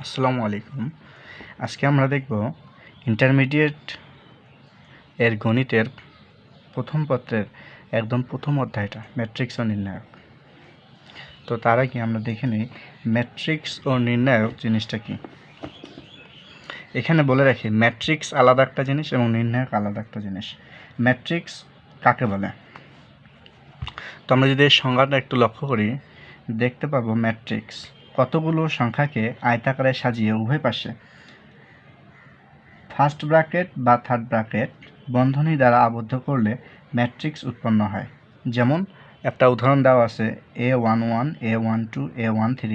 আসসালামু আলাইকুম। আজকে আমরা দেখব ইন্টারমিডিয়েট এর গণিতের প্রথম পত্রের একদম প্রথম অধ্যায়টা ম্যাট্রিক্স ও নির্ণায়ক। তো তার আগে আমরা দেখে নিই ম্যাট্রিক্স ও নির্ণায়ক জিনিসটা কি। এখানে বলে রাখি ম্যাট্রিক্স আলাদা একটা জিনিস এবং নির্ণায়ক আলাদা একটা জিনিস। ম্যাট্রিক্স কাকে বলে? তো আমরা যদি এর সংজ্ঞাটা একটু লক্ষ্য করি দেখতে পাবো ম্যাট্রিক্স কতগুলো সংখ্যাকে আয়তাকারে সাজিয়ে উভয় পাশে ফার্স্ট ব্র্যাকেট বা থার্ড ব্র্যাকেট বন্ধনী দ্বারা আবদ্ধ করলে ম্যাট্রিক্স উৎপন্ন হয়। যেমন একটা উদাহরণ দেওয়া আছে A11 A12 A13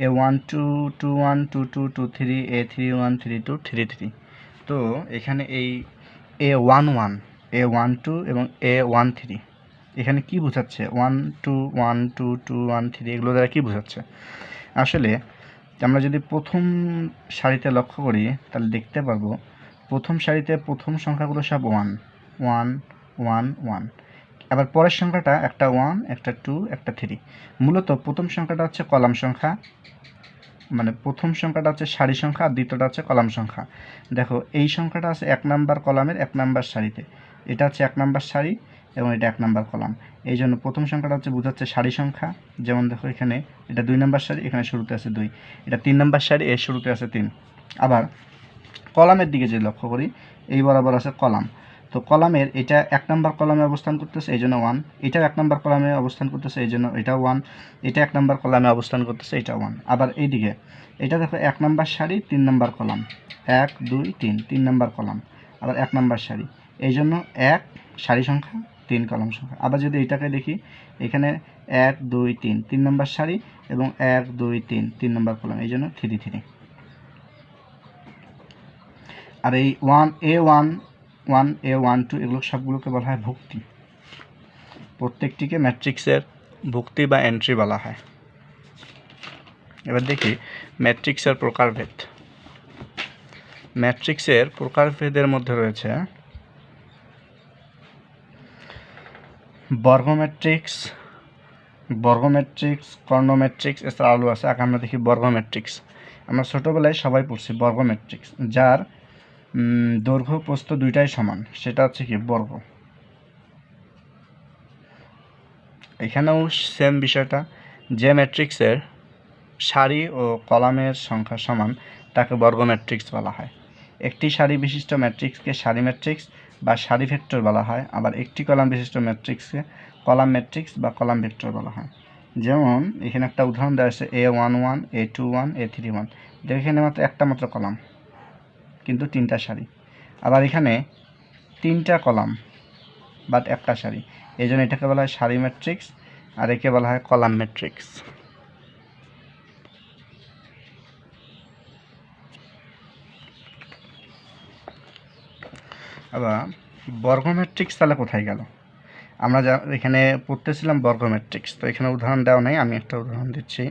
A12 21 22 23 A31 32 33। তো এখানে এই A11 A12 এবং A13 এখানে কি বোঝাচ্ছে? 1 2 1 2 2 1 3 এগুলো দ্বারা কি বোঝাচ্ছে? আসলে আমরা যদি প্রথম সারিতে লক্ষ্য করি তাহলে দেখতে পারবো প্রথম সারিতে প্রথম সংখ্যাগুলো সব 1 1 1 1, আবার পরের সংখ্যাটা একটা 1 একটা 2 একটা 3। মূলত প্রথম সংখ্যাটা হচ্ছে কলাম সংখ্যা, মানে প্রথম সংখ্যাটা হচ্ছে সারি সংখ্যা আর দ্বিতীয়টা হচ্ছে কলাম সংখ্যা। দেখো এই সংখ্যাটা আছে 1 নাম্বার কলামের 1 নাম্বার সারিতে, এটা হচ্ছে 1 নাম্বার সারি এবং এটা 1 নাম্বার কলাম। এই জন্য প্রথম সংখ্যাটা হচ্ছে বোঝাচ্ছে সারি সংখ্যা। যেমন দেখো এখানে এটা 2 নাম্বার সারি, এখানে শুরুতে আছে 2, এটা 3 নাম্বার সারি, এর শুরুতে আছে 3। আবার কলামের দিকে যদি লক্ষ্য করি এই বরাবর আছে কলাম, তো কলামের এটা 1 নাম্বার কলামে অবস্থান করতেছে এই জন্য 1, এটাও 1 নাম্বার কলামে অবস্থান করতেছে এই জন্য এটাও 1, এটা 1 নাম্বার কলামে অবস্থান করতেছে এটা 1। আবার এইদিকে এটা দেখো 1 নাম্বার সারি 3 নাম্বার কলাম, 1 2 3 3 নাম্বার কলাম, আবার 1 নাম্বার সারি, এই জন্য 1 সারি সংখ্যা 3 কলাম সংখ্যা। আবার যদি এটাকে দেখি এখানে 1 2 3 3 নাম্বার সারি এবং 1 2 3 3 নাম্বার কলাম, এই জন্য 3 3। আর এই 1 A1 1 A12 এগুলো সবগুলোকে বলা হয় ভুক্তি, প্রত্যেকটিকে ম্যাট্রিক্সের ভুক্তি বা এন্ট্রি বলা হয়। এবার দেখি ম্যাট্রিক্সের প্রকারভেদ। ম্যাট্রিক্সের প্রকারভেদের মধ্যে রয়েছে বর্গ ম্যাট্রিক্স, কর্ণ ম্যাট্রিক্স, এছাড়া আলো আছে। আগে আমরা দেখি বর্গ ম্যাট্রিক্স। আমরা ছোটোবেলায় সবাই পড়ছি বর্গ ম্যাট্রিক্স, যার দৈর্ঘ্য প্রস্থ দুইটাই সমান, সেটা হচ্ছে কি বর্গ। এখানেও সেম বিষয়টা, যে ম্যাট্রিক্সের সারি ও কলামের সংখ্যা সমান তাকে বর্গ ম্যাট্রিক্স বলা হয়। একটি সারি বিশিষ্ট ম্যাট্রিক্সকে সারি ম্যাট্রিক্স বা সারি ভেক্টর বলা হয়, আবার একটি কলাম বিশিষ্ট ম্যাট্রিক্সকে কলাম ম্যাট্রিক্স বা কলাম ভেক্টর বলা হয়। যেমন এখানে একটা উদাহরণ দেওয়া আছে A11 A21 A31, এখানে মাত্র একটা মাত্র কলাম কিন্তু 3টা সারি। আবার এখানে 3টা কলাম বাট একটা সারি, এই জন্য এটাকে বলা হয় সারি ম্যাট্রিক্স আর একে বলা হয় কলাম ম্যাট্রিক্স। আবার বর্গ ম্যাট্রিক্স তাহলে কোথায় গেল? আমরা যা এখানে পড়তেছিলাম বর্গ ম্যাট্রিক্স, তো এখানে উদাহরণ দেওয়া নেই, আমি একটা উদাহরণ দিচ্ছি।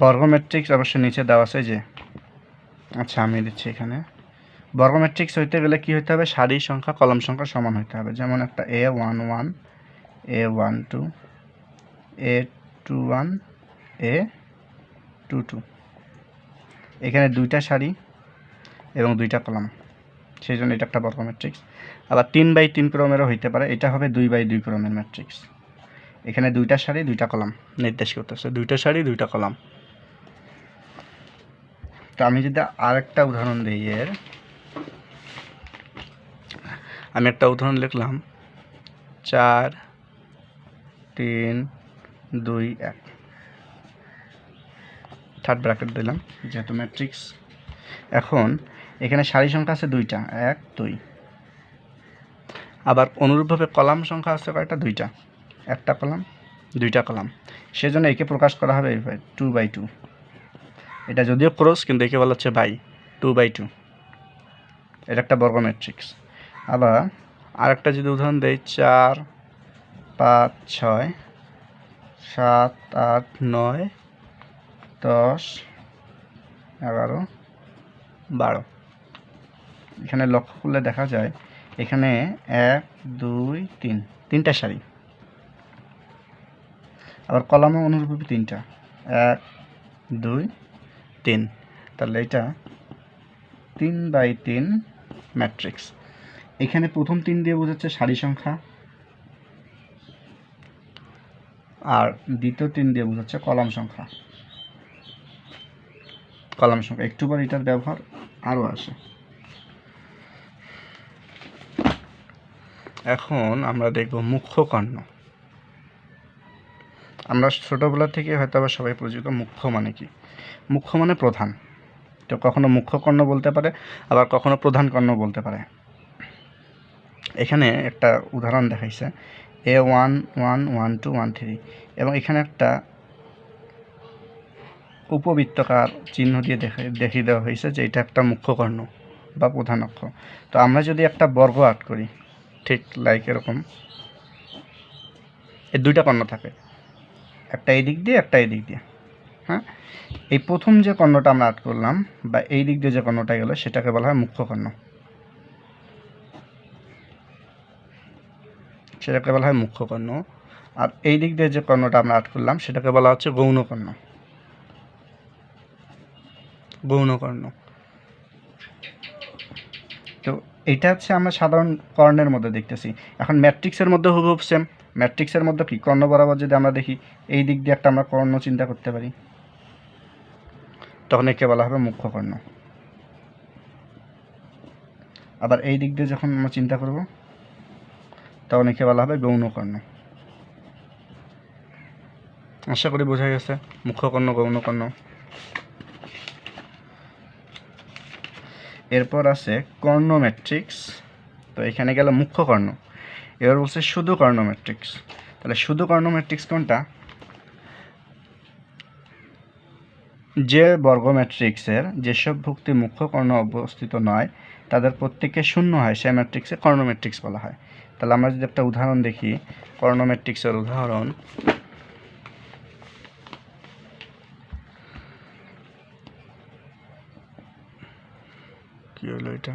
বর্গ ম্যাট্রিক্স অবশ্যই নিচে দেওয়া আছে যে, আচ্ছা আমি দিচ্ছি এখানে। বর্গ ম্যাট্রিক্স হইতে গেলে কি হইতে হবে? সারি সংখ্যা কলাম সংখ্যা সমান হইতে হবে। যেমন একটা A11 A12 A21 A22, এখানে 2টা সারি এবং 2টা কলাম, সেই জন্য এটা একটা বর্গ ম্যাট্রিক্স। আবার 3/3 ক্রমেরও হইতে পারে, এটা হবে 2/2 ক্রমের ম্যাট্রিক্স। এখানে 2টা সারি 2টা কলাম নির্দেশ করতেছে, 2টা সারি 2টা কলাম। তো আমি যদি আরেকটা উদাহরণ দিই এর, আমি একটা উদাহরণ লিখলাম 4 3 2 1, থার্ড ব্র্যাকেট দিলাম যেহেতু ম্যাট্রিক্স। এখন এখানে সারি সংখ্যা আছে 2টা 1 2, আবার অনুরূপভাবে কলাম সংখ্যা আছে কয়টা? 2টা, একটা কলাম 2টা কলাম, সেজন্য একে প্রকাশ করা হবে 2/2। এটা যদিও ক্রস কিন্তু একে বলা হচ্ছে বাই 2/2, এটা একটা বর্গ ম্যাট্রিক্স। আবার আরেকটা যদি উদাহরণ দেই 4 5 6 7 8 9 10 11 12, এখানে লক্ষ্য করলে দেখা যায় এখানে 1 2 3 3টা সারি, আবার কলামও অনুরূপভাবে 3টা 1 2 3। তাহলে এটা 3/3 ম্যাট্রিক্স। এখানে প্রথম 3 দিয়ে বোঝাচ্ছে সারি সংখ্যা, আর দ্বিতীয় 3 দিয়ে বোঝাচ্ছে কলাম সংখ্যা। একটু পর এটার ব্যবহার আরও আসে। এখন আমরা দেখব মুখ্য কর্ণ। আমরা ছোটোবেলা থেকে হয়তো আবার সবাই পরিচিত মুখ্য মানে কি। মুখ্য মানে প্রধান, তো কখনো মুখ্য কর্ণ বলতে পারে, আবার কখনো প্রধান কর্ণ বলতে পারে। এখানে একটা উদাহরণ দেখাইছে A1 1 1 2 1 3, এবং এখানে একটা উপবৃত্তকার চিহ্ন দিয়ে দেখিয়ে দেওয়া হয়েছে যে এটা একটা মুখ্য কর্ণ বা প্রধান অক্ষর। তো আমরা যদি একটা বর্গ আর্ট করি, ঠিক লাইক এরকম, এর দুইটা কর্ণ থাকে, একটা এই দিক দিয়ে একটা এই দিক দিয়ে। হ্যাঁ, এই প্রথম যে কর্ণটা আমরা আর্ট করলাম বা এই দিক দিয়ে যে কর্ণটা গেল সেটাকে বলা হয় মুখ্য কর্ণ, আর এই দিক দিয়ে যে কর্ণটা আমরা আর্ট করলাম সেটাকে বলা হচ্ছে গৌণ কর্ণ। তো এটা হচ্ছে আমরা সাধারণ কর্ণের মধ্যে দেখতেছি। এখন ম্যাট্রিক্সের মধ্যে হুবহু সেম। ম্যাট্রিক্সের মধ্যে কি কর্ণ বরাবর যদি আমরা দেখি, এই দিক দিয়ে একটা আমরা কর্ণ চিন্তা করতে পারি, তখন একে বলা হবে মুখ্য কর্ণ। আবার এই দিক দিয়ে যখন আমরা চিন্তা করব তখন একে বলা হবে গৌণ কর্ণ। আশা করি বোঝা গেছে মুখ্য কর্ণ, গৌণ কর্ণ। এরপর আছে কর্ণ ম্যাট্রিক্স। তো এখানে গেল মুখ্য কর্ণ, এবার বলছে শুধু কর্ণ ম্যাট্রিক্স। তাহলে শুধু কর্ণ ম্যাট্রিক্স কোনটা? যে বর্গ ম্যাট্রিক্সের যেসব ভুক্তি মুখ্য কর্ণ অবস্থিত নয় তাদের প্রত্যেককে শূন্য হয়, সেই ম্যাট্রিক্সে কর্ণ ম্যাট্রিক্স বলা হয়। তাহলে আমরা যদি একটা উদাহরণ দেখি, কর্ণ ম্যাট্রিক্সের উদাহরণ, কি হলো এটা?